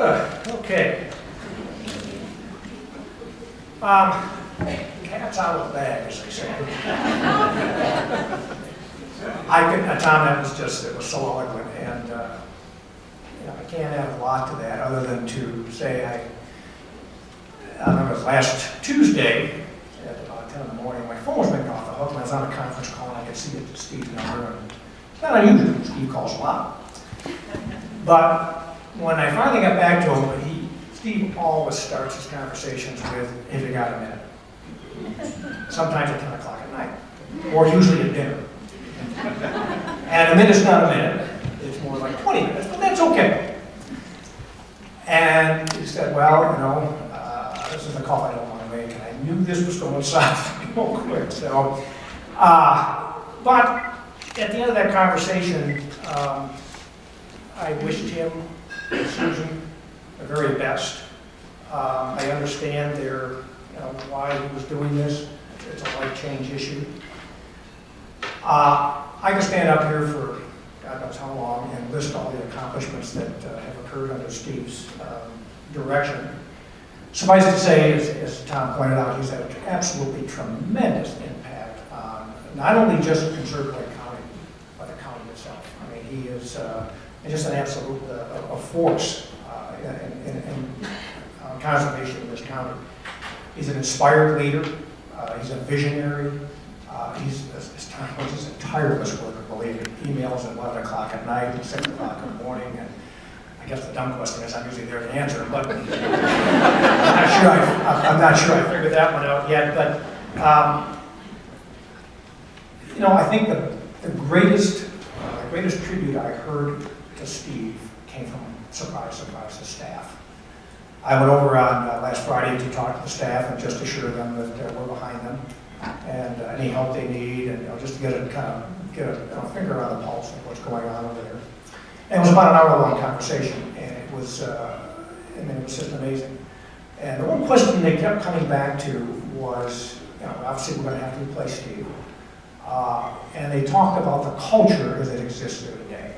Okay. Cat's out of the bag, as they say. Tom, it was so eloquent, and I can't add a lot to that other than to say I remember it was last Tuesday at about 10 in the morning, my phone was ringing off the hook, and I was on a conference call, and I could see it, Steve's number, and it's not unusual, Steve calls a lot. But when I finally got back to him, Steve always starts his conversations with, "Have you got a minute?" Sometimes at 10 o'clock at night, or usually at dinner. And a minute's not a minute, it's more like 20 minutes, but that's okay. And he said, "Well, this is a call I don't want to make, and I knew this was going south real quick." So, but at the end of that conversation, I wished him and Susan the very best. I understand why he was doing this. It's a life change issue. I could stand up here for God knows how long and list all the accomplishments that have occurred under Steve's direction. Suffice to say, as Tom pointed out, he's had an absolutely tremendous impact on not only just Conserve Lake County, but the county itself. I mean, he is just an absolute a force in conservation in this county. He's an inspired leader. He's a visionary. He's a tireless worker, believe me. Emails at 11 o'clock at night and 6 o'clock in the morning. And I guess the dumb question is I'm usually there to answer, but I'm not sure I figured that one out yet. But I think the greatest tribute I heard to Steve came from, surprise, the staff. I went over on last Friday to talk to the staff and just assure them that we're behind them and any help they need, and just to get a finger on the pulse of what's going on over there. And it was about an hour-long conversation, and it was just amazing. And the one question they kept coming back to was, obviously we're going to have to replace Steve. And they talked about the culture as it exists there today.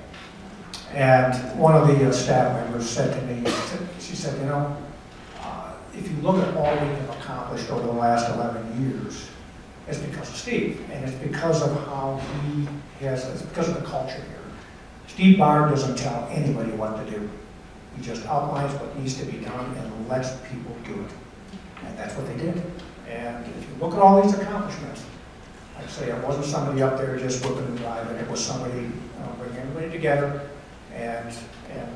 And one of the staff members said to me, she said, if you look at all we have accomplished over the last 11 years, it's because of Steve. And it's because of it's because of the culture here. Steve Bard doesn't tell anybody what to do. He just outlines what needs to be done and lets people do it. And that's what they did. And if you look at all these accomplishments, I'd say it wasn't somebody up there just working and driving. It was somebody bringing everybody together and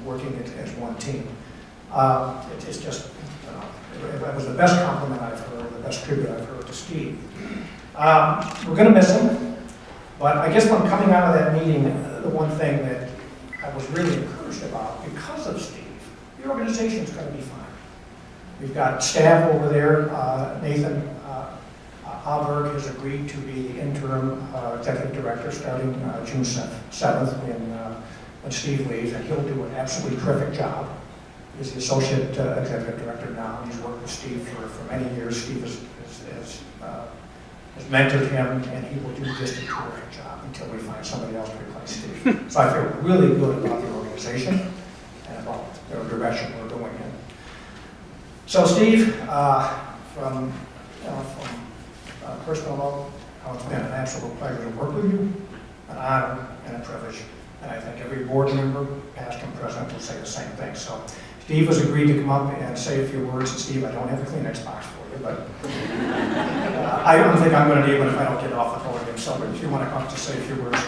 working it as one team. It's just, it was the best compliment I've heard, the best tribute I've heard to Steve. We're going to miss him, but I guess when coming out of that meeting, the one thing that I was really encouraged about, because of Steve, the organization's going to be fine. We've got staff over there. Nathan Alberg has agreed to be the interim executive director starting June 7th when Steve leaves, and he'll do an absolutely terrific job. He's the associate executive director now. He's worked with Steve for many years. Steve has mentored him, and he will do just a terrific job until we find somebody else to replace Steve. So I feel really good about the organization and about the direction we're going in. So Steve, from personal level, it's been an absolute pleasure to work with you, an honor and a privilege. And I think every board member, past and present, will say the same thing. So Steve has agreed to come up and say a few words. And Steve, I don't have a Kleenex box for you, but I don't think I'm going to need one if I don't get off the podium. So if you want to come up to say a few words.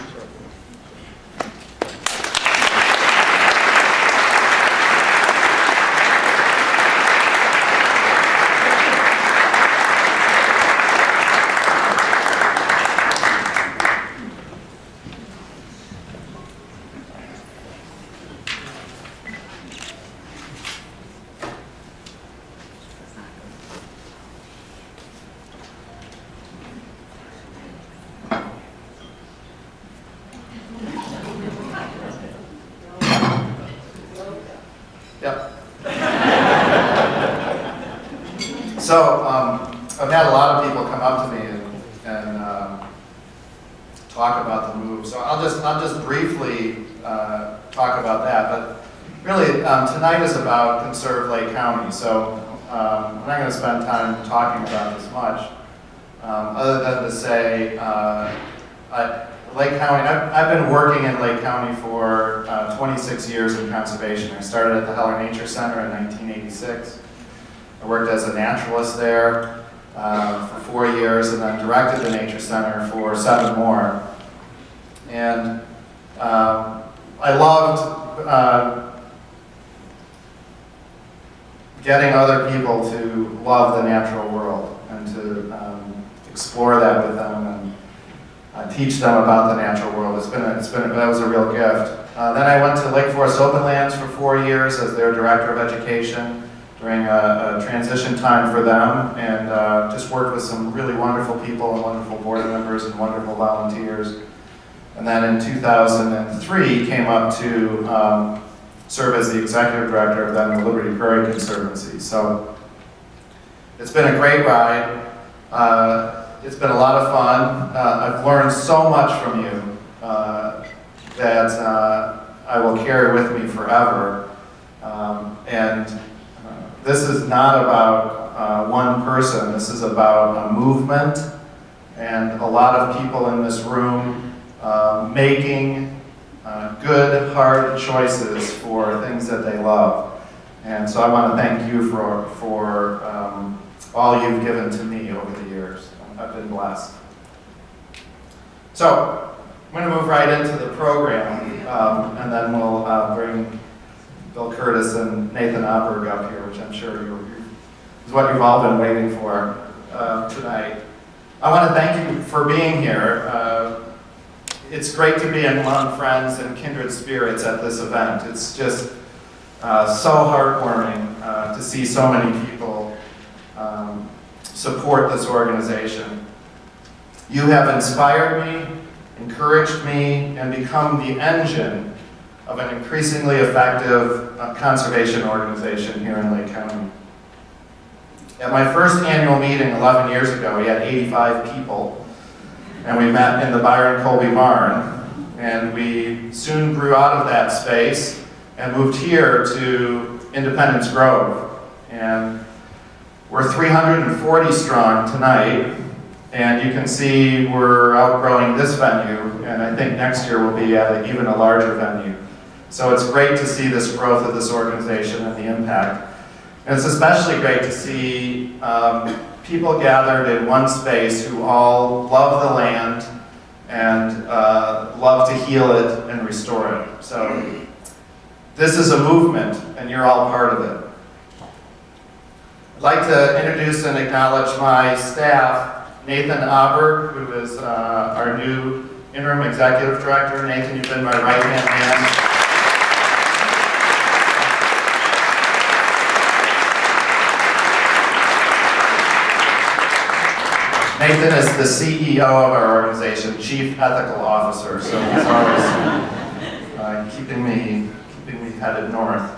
So I've had a lot of people come up to me and talk about the move. So I'll just briefly talk about that. But really, tonight is about Conserve Lake County, so I'm not going to spend time talking about this much, other than to say, Lake County, I've been working in Lake County for 26 years in conservation. I started at the Heller Nature Center in 1986. I worked as a naturalist there for 4 years, and then directed the Nature Center for 7 more. And I loved getting other people to love the natural world and to explore that with them and teach them about the natural world. That was a real gift. Then I went to Lake Forest Open Lands for 4 years as their director of education during a transition time for them, and just worked with some really wonderful people and wonderful board members and wonderful volunteers. And then in 2003 came up to serve as the executive director of then the Liberty Prairie Conservancy. So it's been a great ride. It's been a lot of fun. I've learned so much from you that I will carry with me forever. This is not about one person. This is about a movement and a lot of people in this room making good, hard choices for things that they love. And so I want to thank you for all you've given to me over the years. I've been blessed. So I'm going to move right into the program, and then we'll bring Bill Curtis and Nathan Oberg up here, which I'm sure is what you've all been waiting for tonight. I want to thank you for being here. It's great to be among friends and kindred spirits at this event. It's just so heartwarming to see so many people support this organization. You have inspired me, encouraged me, and become the engine of an increasingly effective conservation organization here in Lake County. At my first annual meeting 11 years ago, we had 85 people, and we met in the Byron Colby Barn, and we soon grew out of that space and moved here to Independence Grove. And we're 340 strong tonight, and you can see we're outgrowing this venue, and I think next year we'll be at even a larger venue. So it's great to see this growth of this organization and the impact. And it's especially great to see people gathered in one space who all love the land and love to heal it and restore it. So this is a movement, and you're all part of it. I'd like to introduce and acknowledge my staff, Nathan Oberg, who is our new interim executive director. Nathan, you've been my right-hand man. Nathan is the CEO of our organization, Chief Ethical Officer, so he's always keeping me headed north.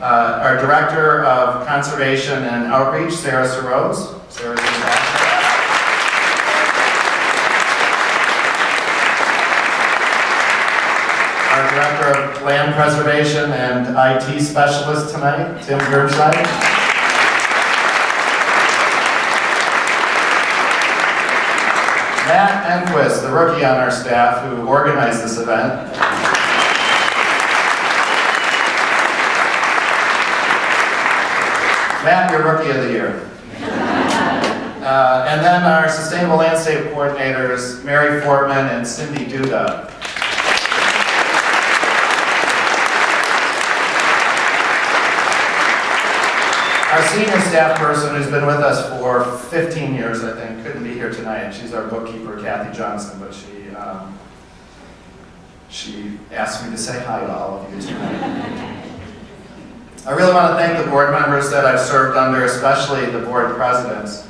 Our Director of Conservation and Outreach, Sarah Sarose. Sarah's in the back. Our Director of Land Preservation and IT Specialist tonight, Tim Gershide. Matt Enquist, the rookie on our staff who organized this event. Matt, you're Rookie of the Year. And then our Sustainable Landscape Coordinators, Mary Fortman and Cindy Duda. Our senior staff person who's been with us for 15 years, I think, couldn't be here tonight. She's our bookkeeper, Kathy Johnson, but she asked me to say hi to all of you tonight. I really want to thank the board members that I've served under, especially the board presidents.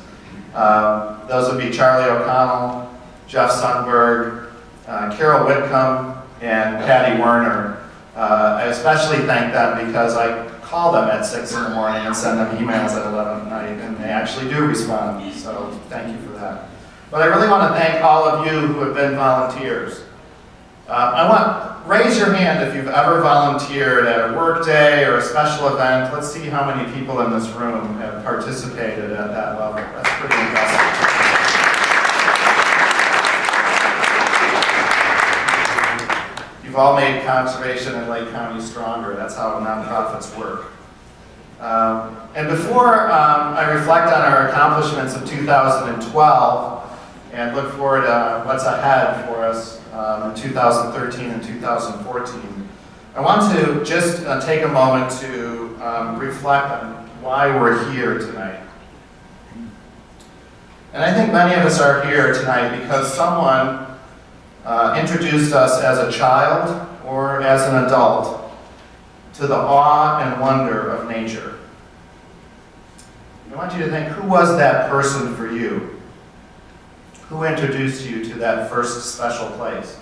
Those would be Charlie O'Connell, Jeff Sundberg, Carol Whitcomb, and Patty Werner. I especially thank them because I call them at 6 in the morning and send them emails at 11 at night, and they actually do respond, so thank you for that. But I really want to thank all of you who have been volunteers. I want Raise your hand if you've ever volunteered at a work day or a special event. Let's see how many people in this room have participated at that level. That's pretty impressive. You've all made conservation in Lake County stronger. That's how nonprofits work. And before I reflect on our accomplishments of 2012 and look forward to what's ahead for us in 2013 and 2014, I want to just take a moment to reflect on why we're here tonight. And I think many of us are here tonight because someone introduced us as a child or as an adult to the awe and wonder of nature. I want you to think, who was that person for you? Who introduced you to that first special place?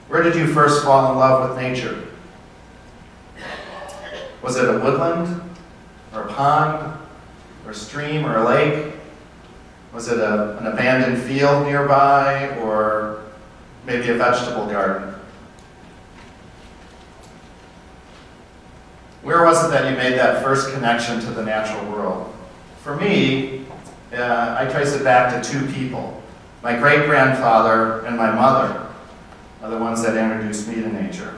Where did you first fall in love with nature? Was it a woodland, or a pond, or a stream, or a lake? Was it an abandoned field nearby, or maybe a vegetable garden? Where was it that you made that first connection to the natural world? For me, I trace it back to two people. My great-grandfather and my mother are the ones that introduced me to nature.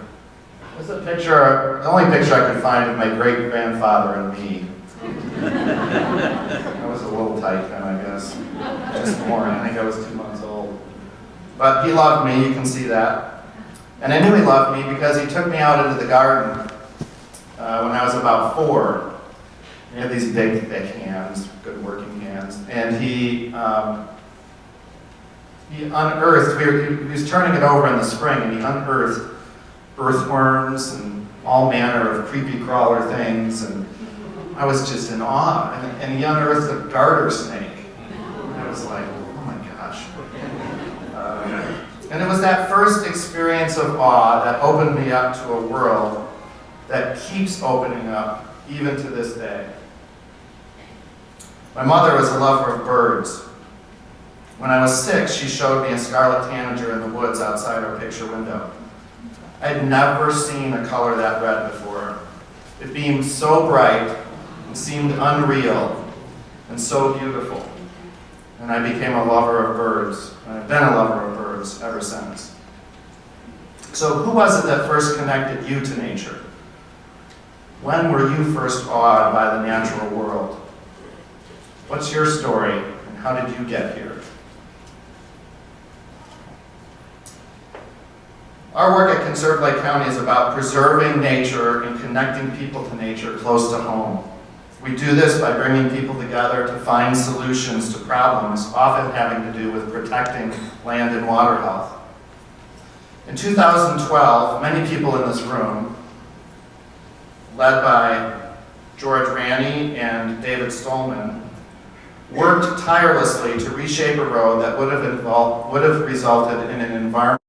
There's a picture, the only picture I could find of my great-grandfather and me. I was a little tight then, I guess. Just born, I think I was 2 months old. But he loved me, you can see that. And I knew he loved me because he took me out into the garden when I was about 4. He had these big, thick hands, good working hands, and he unearthed, he was turning it over in the spring, and he unearthed earthworms and all manner of creepy crawler things, and I was just in awe. And he unearthed a garter snake. I was like, oh my gosh. And it was that first experience of awe that opened me up to a world that keeps opening up even to this day. My mother was a lover of birds. When I was 6, she showed me a scarlet tanager in the woods outside our picture window. I'd never seen a color that red before. It beamed so bright and seemed unreal and so beautiful. And I became a lover of birds. And I've been a lover of birds ever since. So who was it that first connected you to nature? When were you first awed by the natural world? What's your story, and how did you get here? Our work at Conserve Lake County is about preserving nature and connecting people to nature close to home. We do this by bringing people together to find solutions to problems often having to do with protecting land and water health. In 2012, many people in this room, led by George Ranney and David Stolman, worked tirelessly to reshape a road that would have resulted in an environment